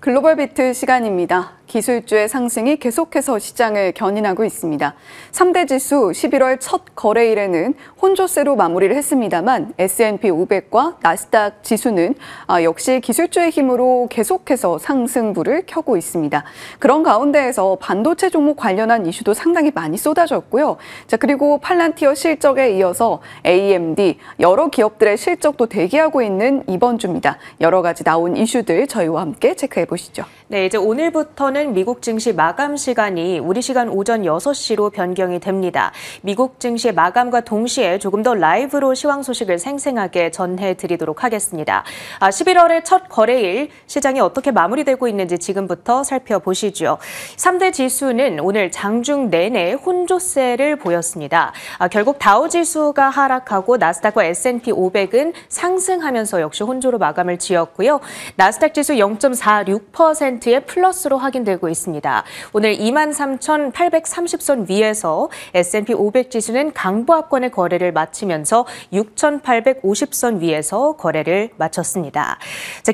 글로벌 비트 시간입니다. 기술주의 상승이 계속해서 시장을 견인하고 있습니다. 3대 지수 11월 첫 거래일에는 혼조세로 마무리를 했습니다만 S&P 500과 나스닥 지수는 역시 기술주의 힘으로 계속해서 상승부를 켜고 있습니다. 그런 가운데에서 반도체 종목 관련한 이슈도 상당히 많이 쏟아졌고요. 그리고 팔란티어 실적에 이어서 AMD, 여러 기업들의 실적도 대기하고 있는 이번 주입니다. 여러 가지 나온 이슈들 저희와 함께 체크해 보시죠. 네, 이제 오늘부터는 미국 증시 마감 시간이 우리 시간 오전 6시로 변경이 됩니다. 미국 증시 마감과 동시에 조금 더 라이브로 시황 소식을 생생하게 전해드리도록 하겠습니다. 11월의 첫 거래일 시장이 어떻게 마무리되고 있는지 지금부터 살펴보시죠. 3대 지수는 오늘 장중 내내 혼조세를 보였습니다. 결국 다우지수가 하락하고 나스닥과 S&P 500은 상승하면서 역시 혼조로 마감을 지었고요. 나스닥 지수 0.46%의 플러스로 확인되고 있습니다. 오늘 23,830선 위에서 S&P 500 지수는 강보합권의 거래를 마치면서 6,850선 위에서 거래를 마쳤습니다.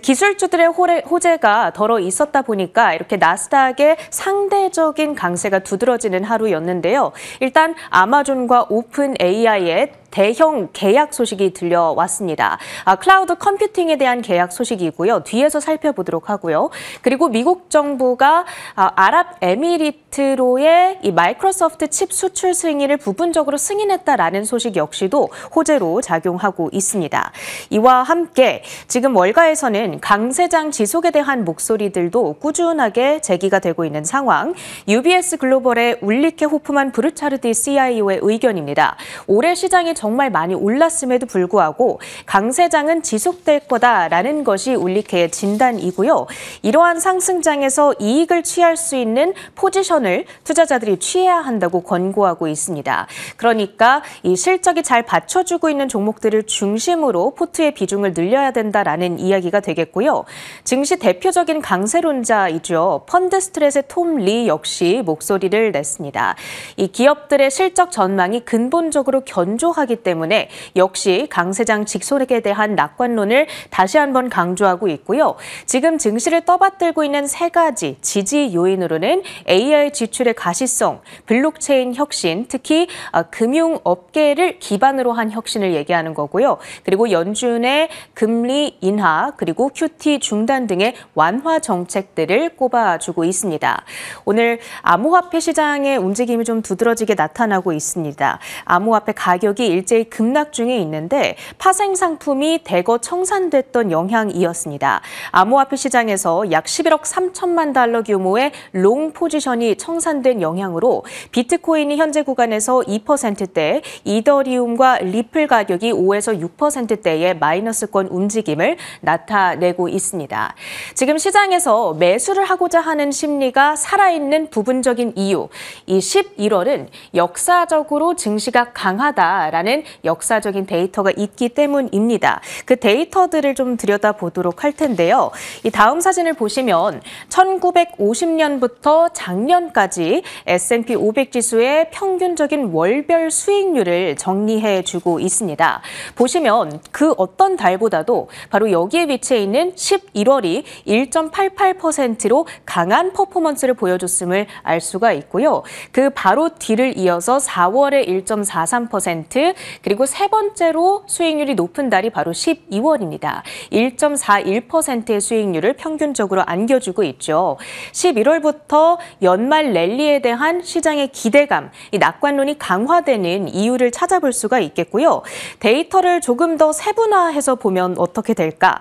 기술주들의 호재가 덜어 있었다 보니까 이렇게 나스닥의 상대적인 강세가 두드러지는 하루였는데요. 일단 아마존과 오픈 AI의 대형 계약 소식이 들려왔습니다. 클라우드 컴퓨팅에 대한 계약 소식이고요. 뒤에서 살펴보도록 하고요. 그리고 미국 정부가 아랍에미리트로의 이 마이크로소프트 칩 수출 승인을 부분적으로 승인했다라는 소식 역시도 호재로 작용하고 있습니다. 이와 함께 지금 월가에서는 강세장 지속에 대한 목소리들도 꾸준하게 제기가 되고 있는 상황. UBS 글로벌의 울리케 호프만 부르차르디 CIO의 의견입니다. 올해 시장이 정말 많이 올랐음에도 불구하고 강세장은 지속될 거다라는 것이 울리케의 진단이고요. 이러한 상승장에서 이익을 취할 수 있는 포지션을 투자자들이 취해야 한다고 권고하고 있습니다. 그러니까 이 실적이 잘 받쳐주고 있는 종목들을 중심으로 포트의 비중을 늘려야 된다라는 이야기가 되겠고요. 증시 대표적인 강세론자이죠. 펀드스트렛의 톰 리 역시 목소리를 냈습니다. 이 기업들의 실적 전망이 근본적으로 견조하기 때문에 역시 강세장 직속에 대한 낙관론을 다시 한번 강조하고 있고요. 지금 증시를 떠받들고 있는 세 가지 지지 요인으로는 AI 지출의 가시성, 블록체인 혁신, 특히 금융업계를 기반으로 한 혁신을 얘기하는 거고요. 그리고 연준의 금리 인하, 그리고 QT 중단 등의 완화 정책들을 꼽아주고 있습니다. 오늘 암호화폐 시장의 움직임이 좀 두드러지게 나타나고 있습니다. 암호화폐 가격이 일제히 급락 중에 있는데 파생 상품이 대거 청산됐던 영향이었습니다. 암호화폐 시장에서 약 11억 3천만 달러 규모의 롱 포지션이 청산된 영향으로 비트코인이 현재 구간에서 2%대, 이더리움과 리플 가격이 5에서 6%대의 마이너스권 움직임을 나타내고 있습니다. 지금 시장에서 매수를 하고자 하는 심리가 살아있는 부분적인 이유, 이 11월은 역사적으로 증시가 강하다라는 역사적인 데이터가 있기 때문입니다. 그 데이터들을 좀 들여다보도록 할 텐데요. 이 다음 사진을 보시면 1950년부터 작년까지 S&P 500 지수의 평균적인 월별 수익률을 정리해주고 있습니다. 보시면 그 어떤 달보다도 바로 여기에 위치해 있는 11월이 1.88%로 강한 퍼포먼스를 보여줬음을 알 수가 있고요. 그 바로 뒤를 이어서 4월에 1.43%, 그리고 세 번째로 수익률이 높은 달이 바로 12월입니다. 1.41%의 수익률을 평균적으로 안겨주고 있죠. 11월부터 연말 랠리에 대한 시장의 기대감, 이 낙관론이 강화되는 이유를 찾아볼 수가 있겠고요. 데이터를 조금 더 세분화해서 보면 어떻게 될까?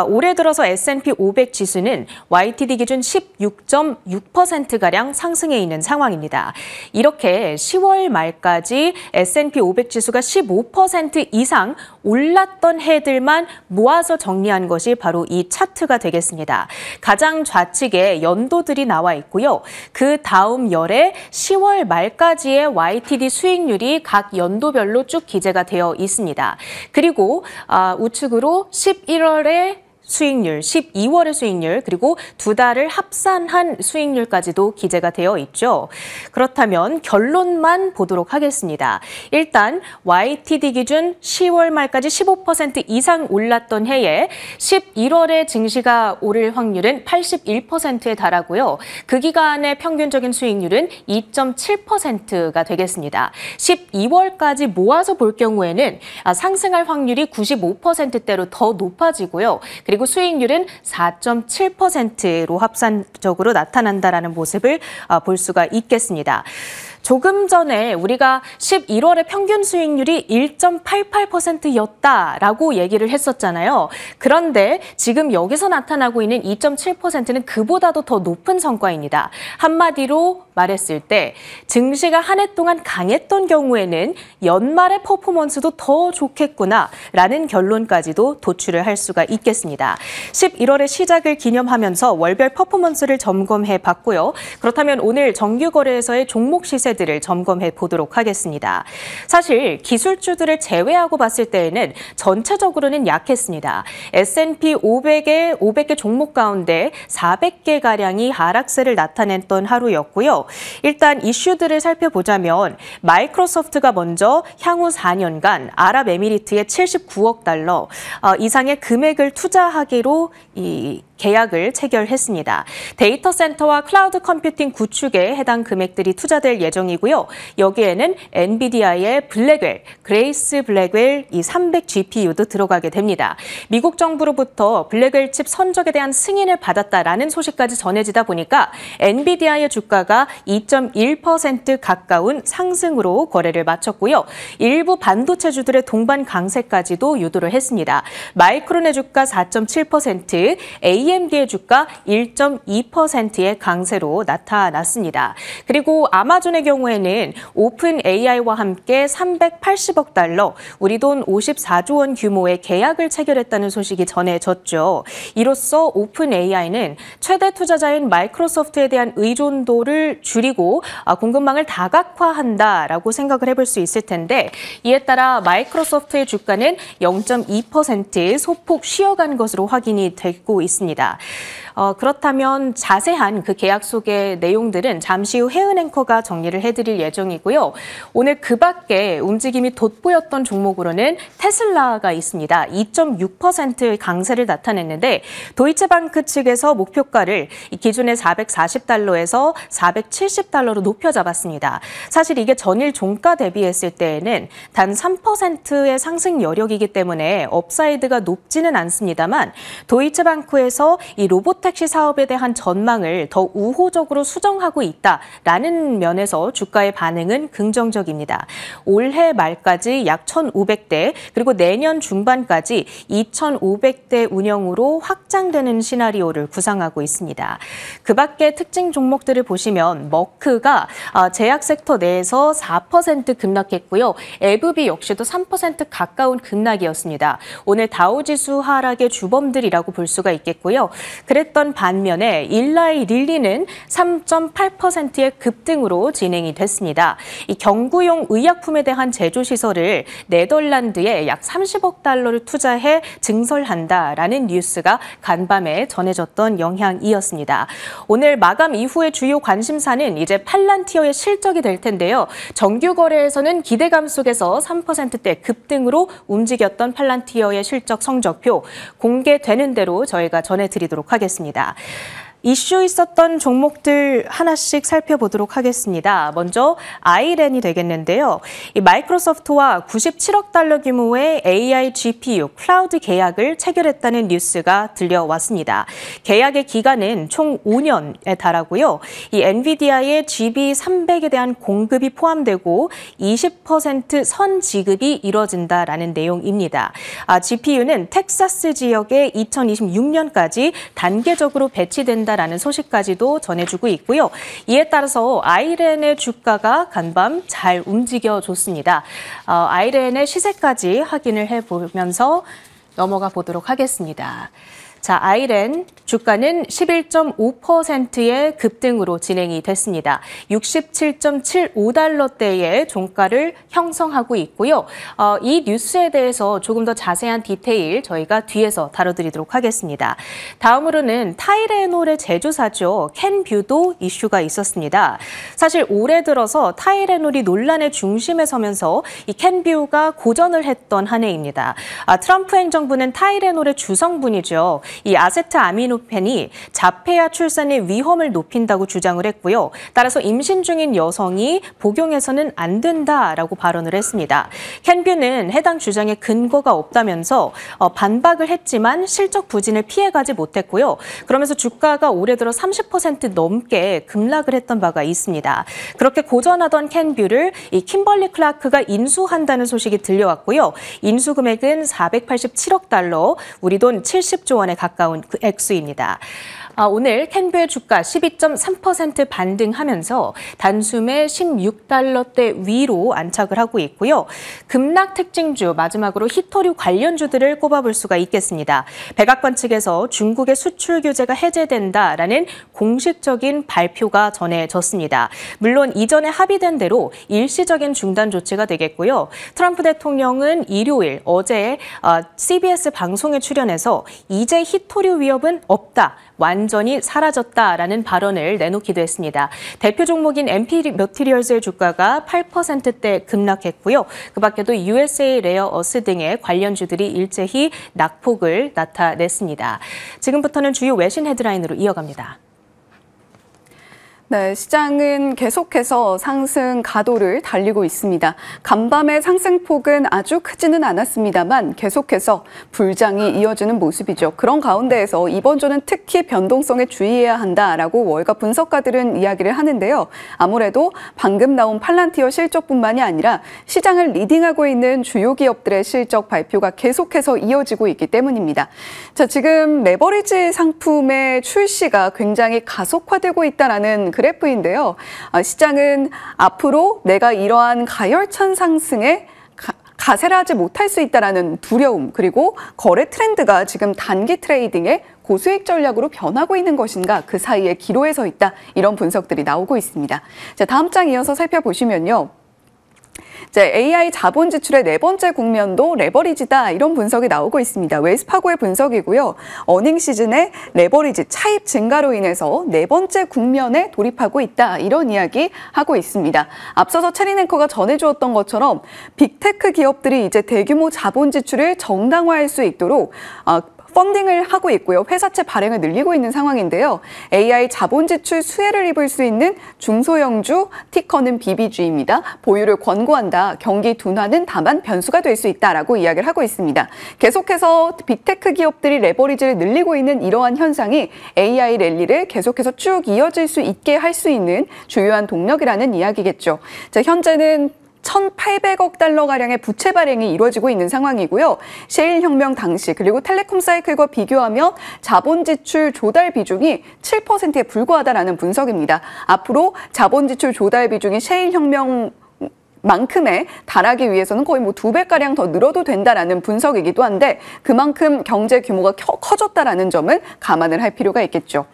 올해 들어서 S&P 500 지수는 YTD 기준 16.6%가량 상승해 있는 상황입니다. 이렇게 10월 말까지 S&P 500 지수가 15% 이상 올랐던 해들만 모아서 정리한 것이 바로 이 차트가 되겠습니다. 가장 좌측에 연도들이 나와 있고요. 그 다음 열에 10월 말까지의 YTD 수익률이 각 연도별로 쭉 기재가 되어 있습니다. 그리고 우측으로 11월에 수익률, 12월의 수익률, 그리고 두 달을 합산한 수익률까지도 기재가 되어 있죠. 그렇다면 결론만 보도록 하겠습니다. 일단 YTD 기준 10월 말까지 15% 이상 올랐던 해에 11월에 증시가 오를 확률은 81%에 달하고요. 그 기간의 평균적인 수익률은 2.7%가 되겠습니다. 12월까지 모아서 볼 경우에는 상승할 확률이 95%대로 더 높아지고요. 그리고 수익률은 4.7%로 합산적으로 나타난다라는 모습을 볼 수가 있겠습니다. 조금 전에 우리가 11월의 평균 수익률이 1.88%였다라고 얘기를 했었잖아요. 그런데 지금 여기서 나타나고 있는 2.7%는 그보다도 더 높은 성과입니다. 한마디로 말했을 때 증시가 한 해 동안 강했던 경우에는 연말의 퍼포먼스도 더 좋겠구나라는 결론까지도 도출을 할 수가 있겠습니다. 11월의 시작을 기념하면서 월별 퍼포먼스를 점검해 봤고요. 그렇다면 오늘 정규거래에서의 종목 시세들을 점검해 보도록 하겠습니다. 사실 기술주들을 제외하고 봤을 때에는 전체적으로는 약했습니다. S&P 500개 종목 가운데 400개가량이 하락세를 나타냈던 하루였고요. 일단 이슈들을 살펴보자면 마이크로소프트가 먼저 향후 4년간 아랍에미리트에 79억 달러 이상의 금액을 투자하기로 계약을 체결했습니다. 데이터 센터와 클라우드 컴퓨팅 구축에 해당 금액들이 투자될 예정이고요. 여기에는 엔비디아의 블랙웰, 그레이스 블랙웰 이 300GPU도 들어가게 됩니다. 미국 정부로부터 블랙웰 칩 선적에 대한 승인을 받았다라는 소식까지 전해지다 보니까 엔비디아의 주가가 2.1% 가까운 상승으로 거래를 마쳤고요. 일부 반도체주들의 동반 강세까지도 유도를 했습니다. 마이크론의 주가 4.7%, AMD의 주가 1.2%의 강세로 나타났습니다. 그리고 아마존의 경우에는 오픈 AI와 함께 380억 달러, 우리 돈 54조 원 규모의 계약을 체결했다는 소식이 전해졌죠. 이로써 오픈 AI는 최대 투자자인 마이크로소프트에 대한 의존도를 줄이고 공급망을 다각화한다라고 생각을 해볼 수 있을 텐데 이에 따라 마이크로소프트의 주가는 0.2% 소폭 쉬어간 것으로 확인이 되고 있습니다. 그렇다면 자세한 그 계약 속의 내용들은 잠시 후 혜은 앵커가 정리를 해드릴 예정이고요. 오늘 그 밖에 움직임이 돋보였던 종목으로는 테슬라가 있습니다. 2.6%의 강세를 나타냈는데 도이체방크 측에서 목표가를 기존의 440달러에서 470달러로 높여 잡았습니다. 사실 이게 전일 종가 대비했을 때에는 단 3%의 상승 여력이기 때문에 업사이드가 높지는 않습니다만 도이체방크에서 이 로보택시 사업에 대한 전망을 더 우호적으로 수정하고 있다라는 면에서 주가의 반응은 긍정적입니다. 올해 말까지 약 1,500대 그리고 내년 중반까지 2,500대 운영으로 확장되는 시나리오를 구상하고 있습니다. 그 밖에 특징 종목들을 보시면 머크가 제약 섹터 내에서 4% 급락했고요. 에브비 역시도 3% 가까운 급락이었습니다. 오늘 다우지수 하락의 주범들이라고 볼 수가 있겠고요. 그랬던 반면에 일라이 릴리는 3.8%의 급등으로 진행이 됐습니다. 이 경구용 의약품에 대한 제조 시설을 네덜란드에 약 30억 달러를 투자해 증설한다라는 뉴스가 간밤에 전해졌던 영향이었습니다. 오늘 마감 이후의 주요 관심사는 이제 팔란티어의 실적이 될 텐데요. 정규 거래에서는 기대감 속에서 3%대 급등으로 움직였던 팔란티어의 실적 성적표 공개되는 대로 저희가 전해드리도록 하겠습니다. 이슈 있었던 종목들 하나씩 살펴보도록 하겠습니다. 먼저 아이렌이 되겠는데요. 이 마이크로소프트와 97억 달러 규모의 AI GPU 클라우드 계약을 체결했다는 뉴스가 들려왔습니다. 계약의 기간은 총 5년에 달하고요. 이 엔비디아의 GB300에 대한 공급이 포함되고 20% 선 지급이 이뤄진다라는 내용입니다. GPU는 텍사스 지역에 2026년까지 단계적으로 배치된다라는 소식까지도 전해주고 있고요. 이에 따라서 아이렌의 주가가 간밤 잘 움직여줬습니다. 아이렌의 시세까지 확인을 해보면서 넘어가 보도록 하겠습니다. 자, 아이렌 주가는 11.5%의 급등으로 진행이 됐습니다. 67.75달러대의 종가를 형성하고 있고요. 이 뉴스에 대해서 조금 더 자세한 디테일 저희가 뒤에서 다뤄드리도록 하겠습니다. 다음으로는 타이레놀의 제조사죠. 캔뷰도 이슈가 있었습니다. 사실 올해 들어서 타이레놀이 논란의 중심에 서면서 이 캔뷰가 고전을 했던 한 해입니다. 트럼프 행정부는 타이레놀의 주성분이죠. 이 아세트아미노펜이 자폐아 출산의 위험을 높인다고 주장을 했고요. 따라서 임신 중인 여성이 복용해서는 안 된다라고 발언을 했습니다. 캔뷰는 해당 주장에 근거가 없다면서 반박을 했지만 실적 부진을 피해가지 못했고요. 그러면서 주가가 올해 들어 30% 넘게 급락을 했던 바가 있습니다. 그렇게 고전하던 캔뷰를 이 킴벌리 클라크가 인수한다는 소식이 들려왔고요. 인수 금액은 487억 달러, 우리 돈 70조 원에 가까운 그 액수입니다. 오늘 캔뷰의 주가 12.3% 반등하면서 단숨에 16달러대 위로 안착을 하고 있고요. 급락 특징주, 마지막으로 히토류 관련주들을 꼽아볼 수가 있겠습니다. 백악관 측에서 중국의 수출 규제가 해제된다라는 공식적인 발표가 전해졌습니다. 물론 이전에 합의된 대로 일시적인 중단 조치가 되겠고요. 트럼프 대통령은 일요일 어제 CBS 방송에 출연해서 이제 히토류 위협은 없다, 완전히 사라졌다라는 발언을 내놓기도 했습니다. 대표 종목인 MP 머티리얼즈의 주가가 8%대 급락했고요. 그 밖에도 USA 레어 어스 등의 관련주들이 일제히 낙폭을 나타냈습니다. 지금부터는 주요 외신 헤드라인으로 이어갑니다. 네, 시장은 계속해서 상승 가도를 달리고 있습니다. 간밤의 상승폭은 아주 크지는 않았습니다만 계속해서 불장이 이어지는 모습이죠. 그런 가운데에서 이번 주는 특히 변동성에 주의해야 한다라고 월가 분석가들은 이야기를 하는데요. 아무래도 방금 나온 팔란티어 실적뿐만이 아니라 시장을 리딩하고 있는 주요 기업들의 실적 발표가 계속해서 이어지고 있기 때문입니다. 자, 지금 레버리지 상품의 출시가 굉장히 가속화되고 있다라는 그래프인데요. 시장은 앞으로 내가 이러한 가열찬 상승에 가세를 하지 못할 수 있다는 두려움, 그리고 거래 트렌드가 지금 단기 트레이딩의 고수익 전략으로 변하고 있는 것인가, 그 사이에 기로에 서 있다, 이런 분석들이 나오고 있습니다. 자, 다음 장 이어서 살펴보시면요. AI 자본 지출의 네 번째 국면도 레버리지다, 이런 분석이 나오고 있습니다. 웰스파고의 분석이고요. 어닝 시즌에 레버리지 차입 증가로 인해서 네 번째 국면에 돌입하고 있다, 이런 이야기 하고 있습니다. 앞서서 체린 앵커가 전해주었던 것처럼 빅테크 기업들이 이제 대규모 자본 지출을 정당화할 수 있도록 펀딩을 하고 있고요. 회사채 발행을 늘리고 있는 상황인데요. AI 자본 지출 수혜를 입을 수 있는 중소형주, 티커는 BBG입니다. 보유를 권고한다. 경기 둔화는 다만 변수가 될 수 있다라고 이야기를 하고 있습니다. 계속해서 빅테크 기업들이 레버리지를 늘리고 있는 이러한 현상이 AI 랠리를 계속해서 쭉 이어질 수 있게 할 수 있는 주요한 동력이라는 이야기겠죠. 자, 현재는 1,800억 달러가량의 부채 발행이 이루어지고 있는 상황이고요. 셰일 혁명 당시 그리고 텔레콤 사이클과 비교하면 자본 지출 조달 비중이 7%에 불과하다라는 분석입니다. 앞으로 자본 지출 조달 비중이 셰일 혁명 만큼에 달하기 위해서는 거의 2배가량 더 늘어도 된다라는 분석이기도 한데, 그만큼 경제 규모가 커졌다라는 점을 감안을 할 필요가 있겠죠.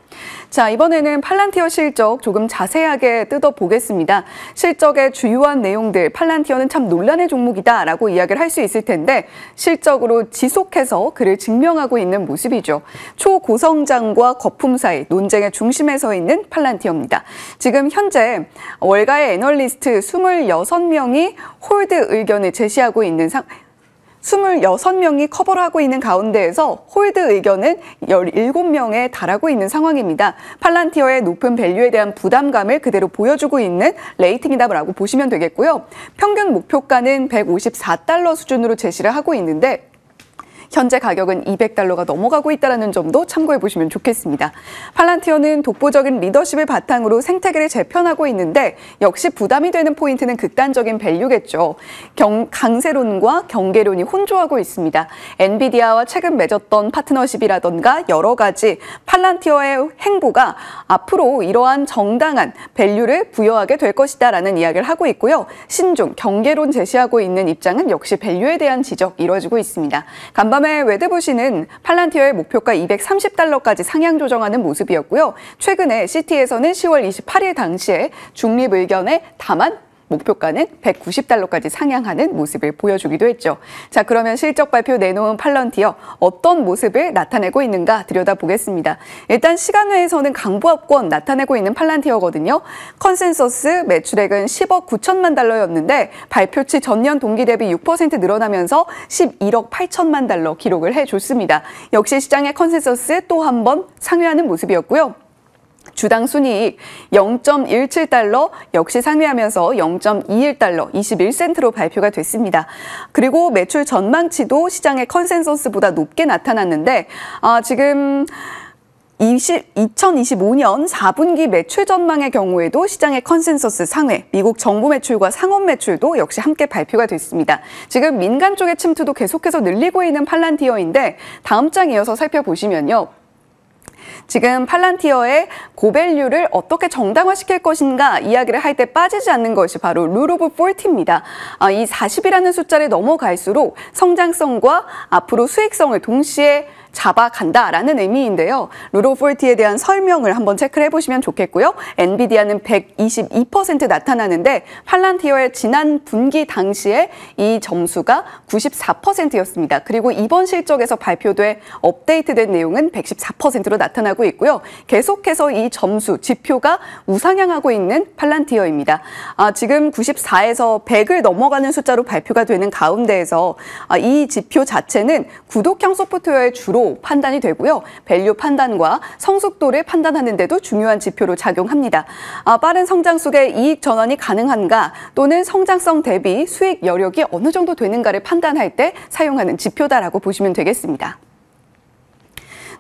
자, 이번에는 팔란티어 실적 조금 자세하게 뜯어보겠습니다. 실적의 주요한 내용들, 팔란티어는 참 논란의 종목이다라고 이야기를 할 수 있을 텐데 실적으로 지속해서 그를 증명하고 있는 모습이죠. 초고성장과 거품 사이 논쟁의 중심에 서 있는 팔란티어입니다. 지금 현재 월가의 애널리스트 26명이 홀드 의견을 제시하고 있는 26명이 커버를 하고 있는 가운데에서 홀드 의견은 17명에 달하고 있는 상황입니다. 팔란티어의 높은 밸류에 대한 부담감을 그대로 보여주고 있는 레이팅이다라고 보시면 되겠고요. 평균 목표가는 154달러 수준으로 제시를 하고 있는데 현재 가격은 200달러가 넘어가고 있다는 점도 참고해 보시면 좋겠습니다. 팔란티어는 독보적인 리더십을 바탕으로 생태계를 재편하고 있는데 역시 부담이 되는 포인트는 극단적인 밸류겠죠. 강세론과 경계론이 혼조하고 있습니다. 엔비디아와 최근 맺었던 파트너십이라던가 여러 가지 팔란티어의 행보가 앞으로 이러한 정당한 밸류를 부여하게 될 것이다라는 이야기를 하고 있고요. 신중, 경계론 제시하고 있는 입장은 역시 밸류에 대한 지적 이루어지고 있습니다. 간밤 간밤에 웨드부시는 팔란티어의 목표가 230달러까지 상향 조정하는 모습이었고요. 최근에 시티에서는 10월 28일 당시에 중립 의견에 다만 목표가는 190달러까지 상향하는 모습을 보여주기도 했죠. 자, 그러면 실적 발표 내놓은 팔런티어 어떤 모습을 나타내고 있는가 들여다보겠습니다. 일단 시간외에서는 강보합권 나타내고 있는 팔란티어거든요. 컨센서스 매출액은 10억 9천만 달러였는데 발표치 전년 동기 대비 6% 늘어나면서 11억 8천만 달러 기록을 해줬습니다. 역시 시장의 컨센서스 또 한 번 상회하는 모습이었고요. 주당 순이익 0.17달러 역시 상회하면서 0.21달러 21센트로 발표가 됐습니다. 그리고 매출 전망치도 시장의 컨센서스보다 높게 나타났는데 지금 2025년 4분기 매출 전망의 경우에도 시장의 컨센서스 상회, 미국 정부 매출과 상업 매출도 역시 함께 발표가 됐습니다. 지금 민간 쪽의 침투도 계속해서 늘리고 있는 팔란티어인데 다음 장 이어서 살펴보시면요. 지금 팔란티어의 고밸류를 어떻게 정당화시킬 것인가 이야기를 할 때 빠지지 않는 것이 바로 룰 오브 40입니다. 이 40이라는 숫자를 넘어갈수록 성장성과 앞으로 수익성을 동시에 잡아간다라는 의미인데요. 룰 오브 40에 대한 설명을 한번 체크를 해보시면 좋겠고요. 엔비디아는 122% 나타나는데 팔란티어의 지난 분기 당시에 이 점수가 94%였습니다. 그리고 이번 실적에서 발표돼 업데이트된 내용은 114%로 나타나고 있고요. 계속해서 이 점수, 지표가 우상향하고 있는 팔란티어입니다. 지금 94에서 100을 넘어가는 숫자로 발표가 되는 가운데에서 이 지표 자체는 구독형 소프트웨어의 주로 판단이 되고요. 밸류 판단과 성숙도를 판단하는 데도 중요한 지표로 작용합니다. 빠른 성장 속에 이익 전환이 가능한가 또는 성장성 대비 수익 여력이 어느 정도 되는가를 판단할 때 사용하는 지표다라고 보시면 되겠습니다.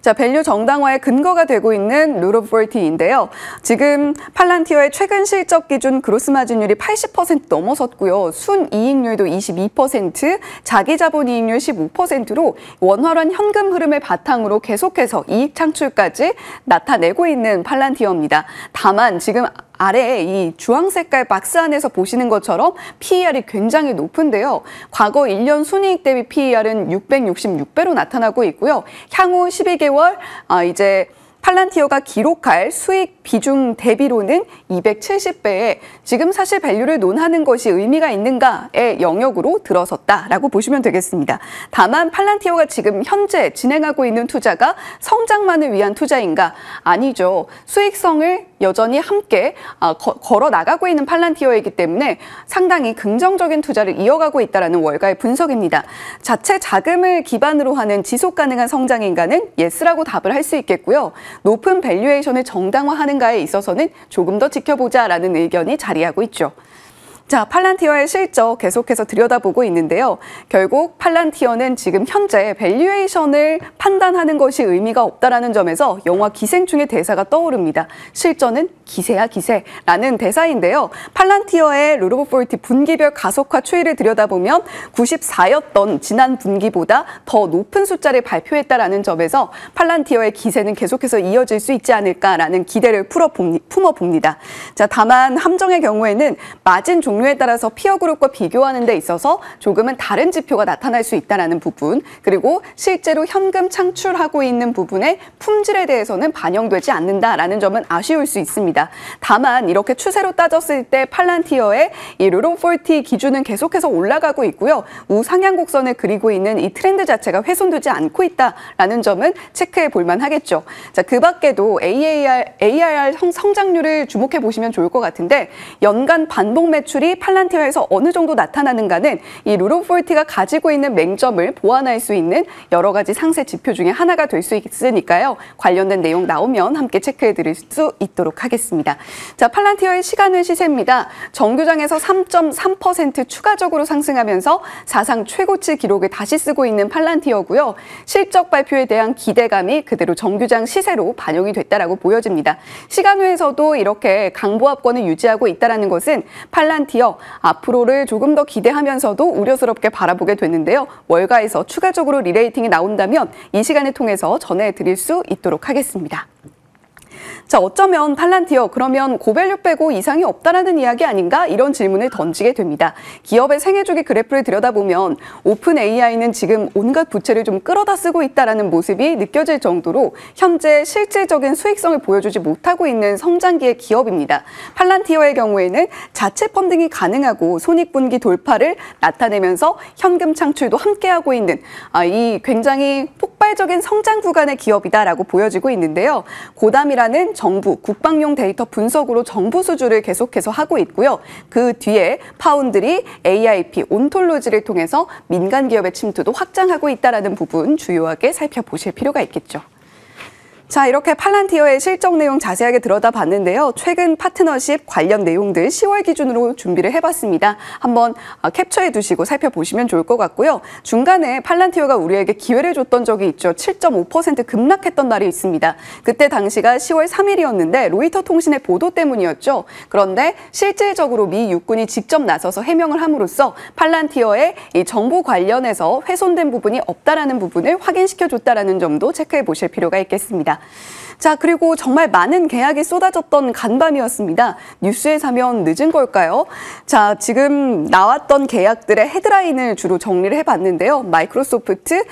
자, 밸류 정당화의 근거가 되고 있는 룰 오브 40인데요. 지금 팔란티어의 최근 실적 기준 그로스 마진율이 80% 넘어섰고요. 순이익률도 22%, 자기자본이익률 15%로 원활한 현금 흐름을 바탕으로 계속해서 이익 창출까지 나타내고 있는 팔란티어입니다. 다만 지금 아래에 이 주황 색깔 박스 안에서 보시는 것처럼 PER이 굉장히 높은데요. 과거 1년 순이익 대비 PER은 666배로 나타나고 있고요. 향후 12개월 이제 팔란티어가 기록할 수익 비중 대비로는 270배에 지금 사실 밸류를 논하는 것이 의미가 있는가의 영역으로 들어섰다라고 보시면 되겠습니다. 다만 팔란티어가 지금 현재 진행하고 있는 투자가 성장만을 위한 투자인가? 아니죠. 수익성을 여전히 함께 걸어 나가고 있는 팔란티어이기 때문에 상당히 긍정적인 투자를 이어가고 있다는 월가의 분석입니다. 자체 자금을 기반으로 하는 지속 가능한 성장인가는 예스라고 답을 할 수 있겠고요. 높은 밸류에이션을 정당화하는가에 있어서는 조금 더 지켜보자라는 의견이 자리하고 있죠. 자, 팔란티어의 실적 계속해서 들여다보고 있는데요. 결국 팔란티어는 지금 현재 밸류에이션을 판단하는 것이 의미가 없다라는 점에서 영화 기생충의 대사가 떠오릅니다. 실전은 기세야 기세라는 대사인데요. 팔란티어의 룰 오브 40 분기별 가속화 추이를 들여다보면 94였던 지난 분기보다 더 높은 숫자를 발표했다라는 점에서 팔란티어의 기세는 계속해서 이어질 수 있지 않을까라는 기대를 품어봅니다. 자, 다만 함정의 경우에는 마진 종류에 따라서 피어 그룹과 비교하는 데 있어서 조금은 다른 지표가 나타날 수 있다는 부분, 그리고 실제로 현금 창출하고 있는 부분의 품질에 대해서는 반영되지 않는다라는 점은 아쉬울 수 있습니다. 다만 이렇게 추세로 따졌을 때 팔란티어의 이 룰 오브 40 기준은 계속해서 올라가고 있고요. 우상향 곡선을 그리고 있는 이 트렌드 자체가 훼손되지 않고 있다라는 점은 체크해 볼 만하겠죠. 자, 그 밖에도 ARR 성장률을 주목해 보시면 좋을 것 같은데 연간 반복 매출이 팔란티어에서 어느 정도 나타나는가는 이 룰 오브 40가 가지고 있는 맹점을 보완할 수 있는 여러 가지 상세 지표 중에 하나가 될 수 있으니까요. 관련된 내용 나오면 함께 체크해 드릴 수 있도록 하겠습니다. 자, 팔란티어의 시간외 시세입니다. 정규장에서 3.3% 추가적으로 상승하면서 사상 최고치 기록을 다시 쓰고 있는 팔란티어고요. 실적 발표에 대한 기대감이 그대로 정규장 시세로 반영이 됐다라고 보여집니다. 시간외에서도 이렇게 강보합권을 유지하고 있다는 것은 팔란티어 앞으로를 조금 더 기대하면서도 우려스럽게 바라보게 됐는데요. 월가에서 추가적으로 리레이팅이 나온다면 이 시간을 통해서 전해드릴 수 있도록 하겠습니다. 자, 어쩌면 팔란티어 그러면 고밸류 빼고 이상이 없다라는 이야기 아닌가? 이런 질문을 던지게 됩니다. 기업의 생애주기 그래프를 들여다보면 오픈 AI는 지금 온갖 부채를 좀 끌어다 쓰고 있다라는 모습이 느껴질 정도로 현재 실질적인 수익성을 보여주지 못하고 있는 성장기의 기업입니다. 팔란티어의 경우에는 자체 펀딩이 가능하고 손익분기 돌파를 나타내면서 현금 창출도 함께하고 있는 이 굉장히 폭발적인 성장 구간의 기업이다라고 보여지고 있는데요. 고담이라는 정부, 국방용 데이터 분석으로 정부 수주를 계속해서 하고 있고요. 그 뒤에 파운드리, AIP, 온톨로지를 통해서 민간 기업의 침투도 확장하고 있다는 부분 주요하게 살펴보실 필요가 있겠죠. 자, 이렇게 팔란티어의 실적 내용 자세하게 들여다봤는데요. 최근 파트너십 관련 내용들 10월 기준으로 준비를 해봤습니다. 한번 캡처해 두시고 살펴보시면 좋을 것 같고요. 중간에 팔란티어가 우리에게 기회를 줬던 적이 있죠. 7.5% 급락했던 날이 있습니다. 그때 당시가 10월 3일이었는데 로이터 통신의 보도 때문이었죠. 그런데 실질적으로 미 육군이 직접 나서서 해명을 함으로써 팔란티어의 이 정보 관련해서 훼손된 부분이 없다라는 부분을 확인시켜줬다라는 점도 체크해 보실 필요가 있겠습니다. 자, 그리고 정말 많은 계약이 쏟아졌던 간밤이었습니다. 뉴스에 사면 늦은 걸까요? 자, 지금 나왔던 계약들의 헤드라인을 주로 정리를 해봤는데요. 마이크로소프트,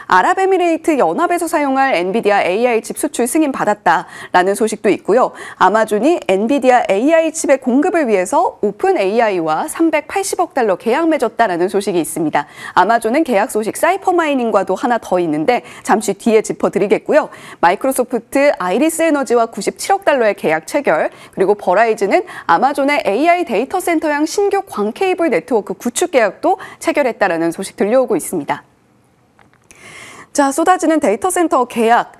아랍에미레이트 연합에서 사용할 엔비디아 AI 칩 수출 승인 받았다라는 소식도 있고요. 아마존이 엔비디아 AI 칩의 공급을 위해서 오픈 AI와 380억 달러 계약 맺었다라는 소식이 있습니다. 아마존은 계약 소식 사이퍼마이닝과도 하나 더 있는데 잠시 뒤에 짚어드리겠고요. 마이크로소프트 아이리스 에너지와 97억 달러의 계약 체결, 그리고 버라이즌은 아마존의 AI 데이터 센터형 신규 광 케이블 네트워크 구축 계약도 체결했다라는 소식 들려오고 있습니다. 자, 쏟아지는 데이터 센터 계약,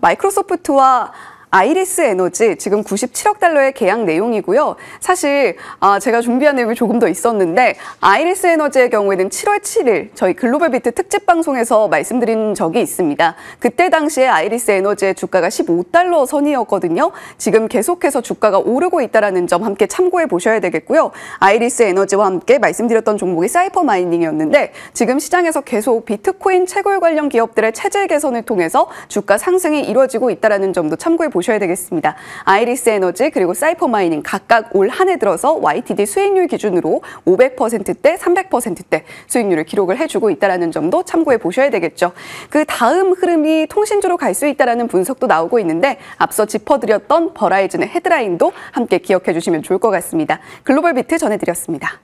마이크로소프트와 아이리스 에너지 지금 97억 달러의 계약 내용이고요. 사실 제가 준비한 내용이 조금 더 있었는데 아이리스 에너지의 경우에는 7월 7일 저희 글로벌 비트 특집 방송에서 말씀드린 적이 있습니다. 그때 당시에 아이리스 에너지의 주가가 15달러 선이었거든요. 지금 계속해서 주가가 오르고 있다는 점 함께 참고해 보셔야 되겠고요. 아이리스 에너지와 함께 말씀드렸던 종목이 사이퍼 마이닝이었는데 지금 시장에서 계속 비트코인 채굴 관련 기업들의 체질 개선을 통해서 주가 상승이 이루어지고 있다는 점도 참고해 보셔야 되겠습니다. 아이리스 에너지 그리고 사이퍼 마이닝 각각 올 한 해 들어서 YTD 수익률 기준으로 500%대, 300%대 수익률을 기록을 해주고 있다는 점도 참고해 보셔야 되겠죠. 그 다음 흐름이 통신주로 갈 수 있다는 분석도 나오고 있는데 앞서 짚어드렸던 버라이즌의 헤드라인도 함께 기억해 주시면 좋을 것 같습니다. 글로벌 비트 전해드렸습니다.